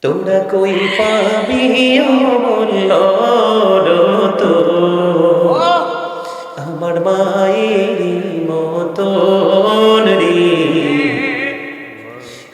তোরা কই পাবি অমূল্য তো আমার মায়ের মতন রে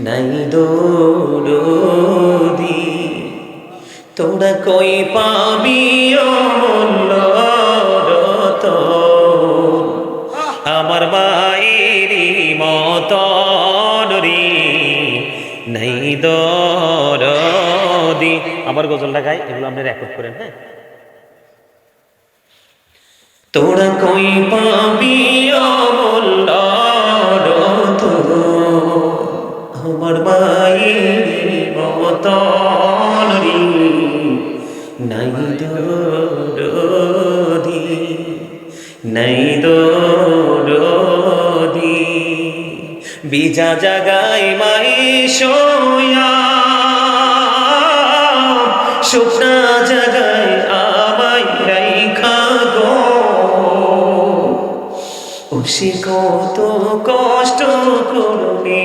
নাই দৌড়ি তোরা কই পাবি অমূল্য তো আমার মায়ের মতন রে নাই দৌড়ি। আবার গজলটা গাই, এগুলো আপনি রেকর্ড করেন। হ্যাঁ, তোরা কই পাবি অমূল্য তো আমার মায়ের মতন রে নাই দৌড়ি নাই দৌড়ি। বিজা জাগায় মাই সোয়া শুকনা জাগায় আমায় রাইখা গো সে কত কষ্ট করবি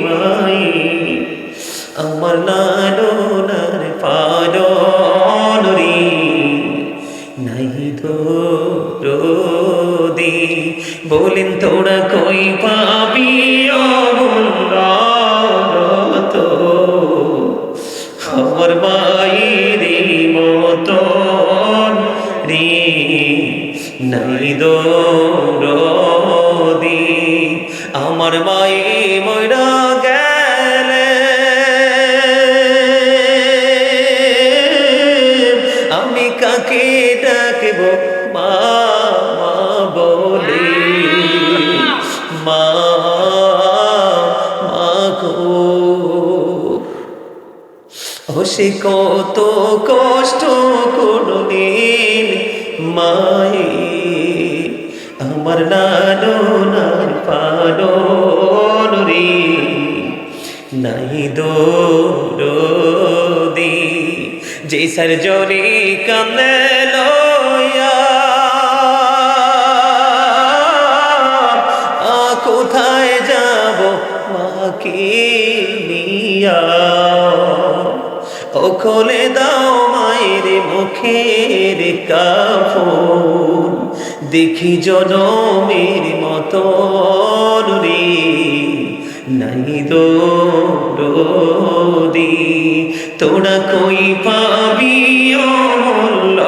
মাই আমার লালনার পালন রে নাই দৌড়ি। বলেন তোরা কই পাবি অমূল্য তো আমার মায়ের মতন রে নাই দৌড়ি। আমার মায়ে মরা গেলে আমি কাকে ডাকব মা বলে মা গো সে কত কষ্ট করলেন মায়ে আমার লালনার পালন রে নাই দৌড়ি। যে সার জলে কান্দে লয়া কোথায় যাব মাকে নিয়া ও খোলে দাও মায়ের মুখের কাফন দেখি জনমের মতন রে নাই দৌড়ি। তোরা কই পাবি অমূল্য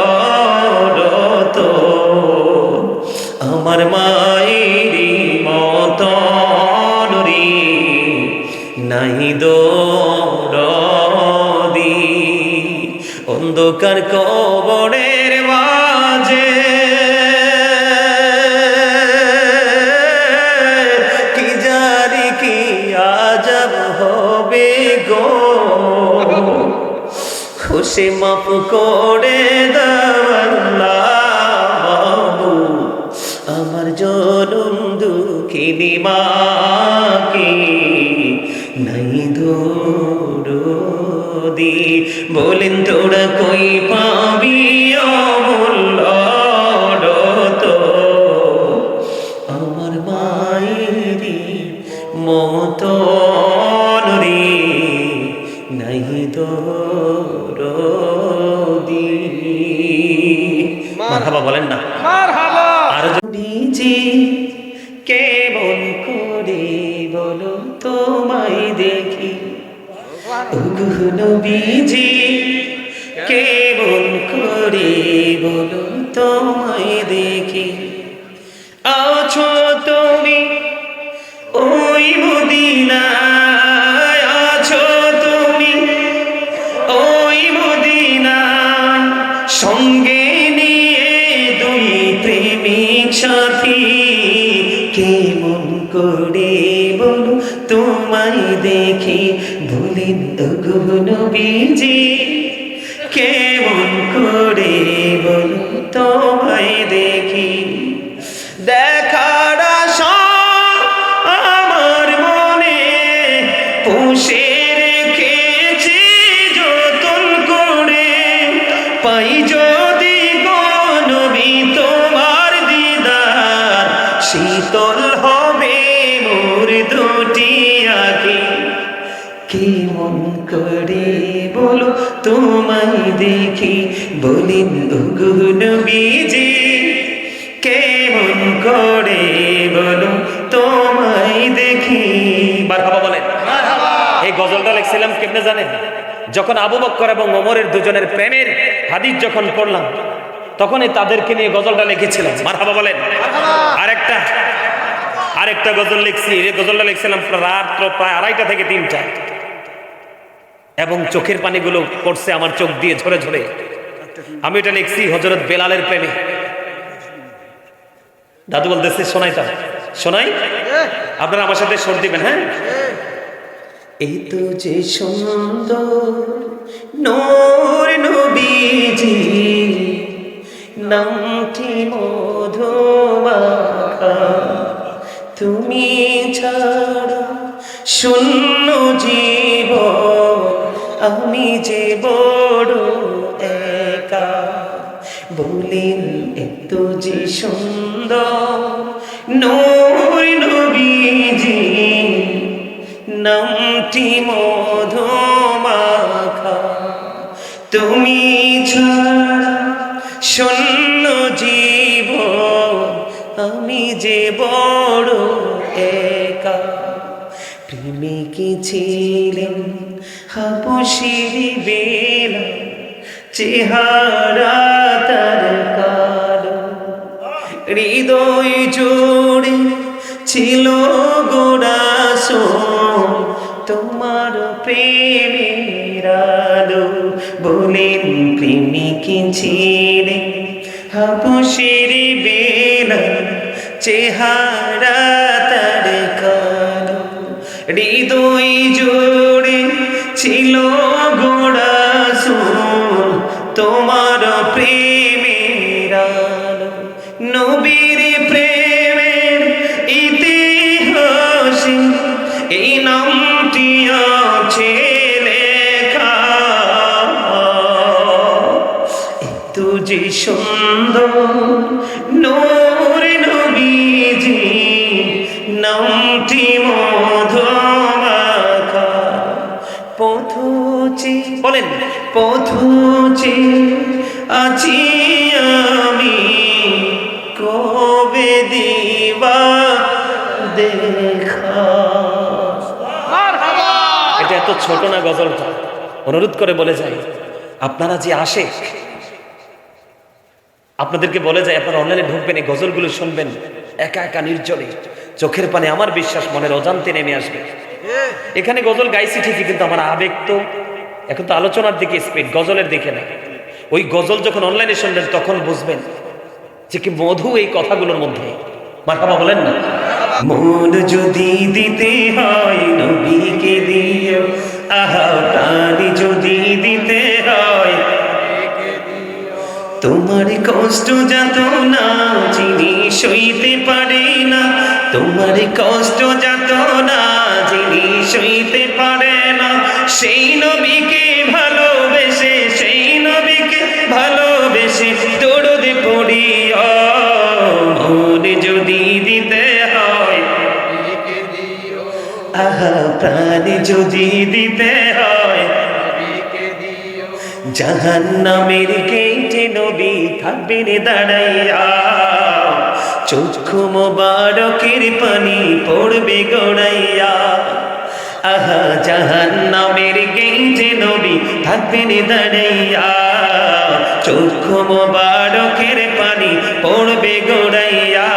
তো আমার মায়ের মতন রে নাই দৌড়ি। অন্ধকার কবরের মাঝে কি জানি কি আজব হবে গো খুশি মাফ করে দাও আমার জনম দুঃখিনী মাকে নাই দৌড়ি। বলেন তোরা কই পাবি অমূল্য তো আমার মায়ের মতন রে নাই দৌড়ি। মারহাবা বলেন না আর নিজে কেমন করে বলো তোমায় দেখি নবীজি কেমন করে বলো তোমায় দেখি আছো তুমি ওই মদিনায় আছো তুমি ওই মদিনায় সঙ্গে নিয়ে দুই প্রেমিক সাথী কেমন করে বলো তোমায় দেখি। বলেন ওগো নবীজি কেমন করে বলো তোমায় দেখি। দেখার আশা আমার মনে পুষে রেখেছি যতন করে পাই যদি গো নবী তোমার দিদার শীতল হবে মোর দুটি আঁখি কেমন করে বলো তোমায় দেখি, বলেন ওগো নবীজি কেমন করে বলো তোমায় দেখি। মারহাবা বলেন। এই গজলটা লিখছিলাম কেমনে জানেন? যখন আবু বকর এবং ওমরের দুজনের প্রেমের হাদিস যখন পড়লাম, তখনই তাদেরকে নিয়ে গজলটা লিখেছিলাম। মারহাবা বলেন। আরেকটা গজল লিখছি। এই গজলটা লিখছিলাম রাত্র প্রায় 2:30 থেকে 3টা, এবং চোখের পানিগুলো পড়ছে আমার চোখ দিয়ে ঝরে ঝরে। আমি এটা লিখছি হযরত বেলালের প্রেমে। দাদু বলতেছে শোনাইতাম, শোনাই, আপনারা আমার সাথে সুর দিবেন। হ্যাঁ, এই তো যে সুন্দর নূর নবীজি, নামটি মধুমাখা, তুমি ছাড়া শূন্য জীবন, আমি যে বড় একা। বলেন এত যে সুন্দর নূর নবীজি, নামটি মধুমাখা, তুমি ছাড়া শূন্য জীবন, আমি যে বড় একা। প্রেমিকি ছিলেন হাবশির বেলা, চেহারা তার কালো, হৃদয় জোড়ে ছিল গোড়াসন তোমার প্রেমের আলো। বলেন প্রেমিকি ছিলেন হাবশির বেলা, চেহারা তার কালো, হৃদয় জোড়ে ছিল গোড়াসন তোমার প্রেমের আলো। নবীর প্রেমের ইতিহাসে এই নামটি আছে লেখা, এতো যে সুন্দর নূর নবীজি, নামটি মধুমাখা। পথচে বলেন, পথচে আছি আমি, কবে দিবা দেখা। এটা এত ছোট না গজলটা, অনুরোধ করে বলে যাই আপনারা যে আশেক, আপনাদেরকে বলে যায় আপনারা অনলাইনে ঢুকবেন, এই গজলগুলো শুনবেন একা একা নির্জনে, চোখের পানে আমার বিশ্বাস মনের অজান্তে নেমে আসবে। এখানে গজল গাইছি ঠিকই, কিন্তু আমার আবেগ তো এখন তো আলোচনার দিকে স্পিড, গজলের দিকে না। ওই গজল যখন অনলাইনে শুনবেন তখন বুঝবেন যে কি মধু এই কথাগুলোর মধ্যে। মারহাবা বলেন না। মন যদি দিতে হয় নবীকে দিও, আহা প্রাণ যদি দিতে হয়, তোমার কষ্ট যত না যিনি সইতে পারে না, তোমার কষ্ট যত না যিনি সইতে পারে না, সেই নবীকে ভালোবেসে, সেই নবীকে ভালোবেসে দরুদ পড়িও। মন যদি দিতে হয়, আহা প্রাণ যদি দিতে হয়, জাহান্নামের গেটে নবী থাকবেন দাঁড়াইয়া, চক্ষু মোবারকের পানি পড়বে গড়াইয়া। আহা জাহান্নামের গেটে নবী থাকবেন দাঁড়াইয়া, চক্ষু মোবারকের পানি পড়বে গড়াইয়া।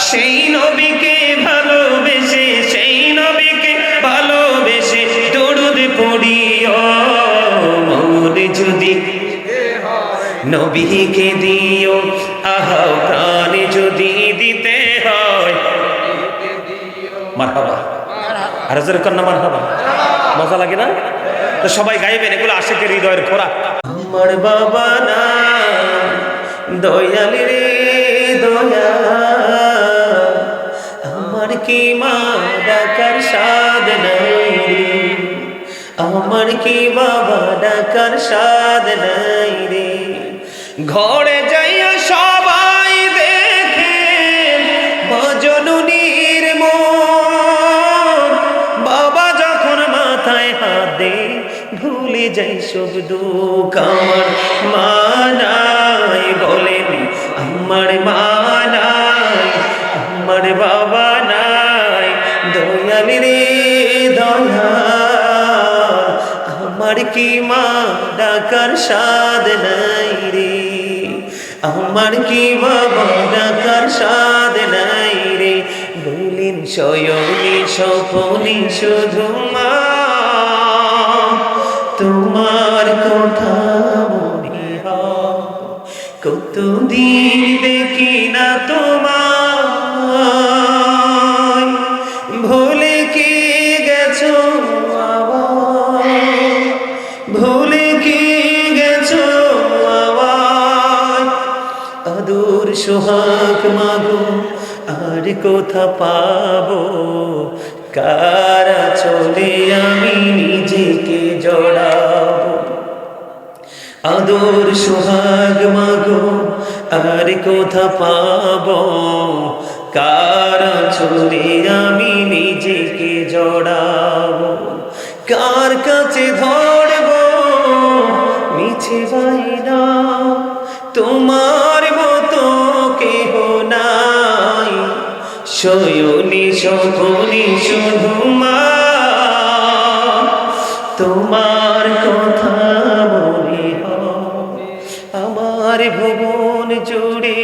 সেই নবীকে ভালোবেসে, সেই নবীকে ভালোবেসে দরুদ পড়িও। মন যদি নবীকে দিও, আহা প্রাণ যদি দিতে হয়। মারহাবা, আর জোরে কন্যা মারহাবা। মজা লাগে না? তো সবাই গাইবেন, এগুলো আশিকের হৃদয়ের খোরাক। আমার বাবা না দয়াল রে দয়াল, আমার কি মা ডাকার সাদ নাই, আমার কি বাবা ডাকার সাদ নাই রে। ঘরে যাইয়া সবাই দেখে ভজনীর মন, বাবা যখন মাথায় হাত দে ভুলে যাই সব দুঃখ। আমার মা নাই বলেন, আমার মা নাই, আমার বাবা নাই, দয়াল রে দয়াল, আমার কি মা ডাকার স্বাদ নাই রে, আমার কি বাবা ডাকার স্বাদ নাই রে। বলিন শয়নে স্বপনে শুধু মা, তোমার কথা মনে হয়, কতদিন দেখি না তোমায়, ভুলে কি গেছো আবার, ভুলে কি গেছো আবার। আদর সোহাগ মাগো আর কোথা পাবো, কারা চলে আমি নিজেকে জড়াবো। আদর সোহাগ মাগো আর কোথা পাবো, কারা চলে আমি নিজেকে জড়াবো। কার কাছে ধরবো মিছে বাইনা, তোমার মতো কেহ নাই, শয়নে স্বপনে শুধু মা, তোমার কথা মনে হয়। আমার ভুবন জুড়ে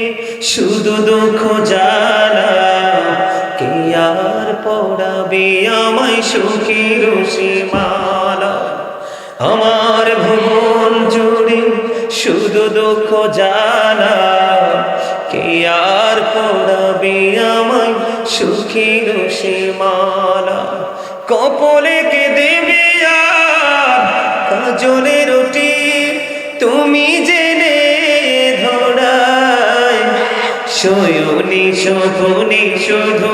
শুধু দুঃখ জ্বালা, কে আর পড়াবে আমায় সুখের সীমালা। আমার ভুবন জুড়ে শুধু দুঃখ জ্বালা, কে আর পড়াবে আমায় সুখের সীমালা। কপলে কে দেবে আর কাজলে রুটি, তুমি জেনে ধরায়, শয়নে স্বপনে শুধু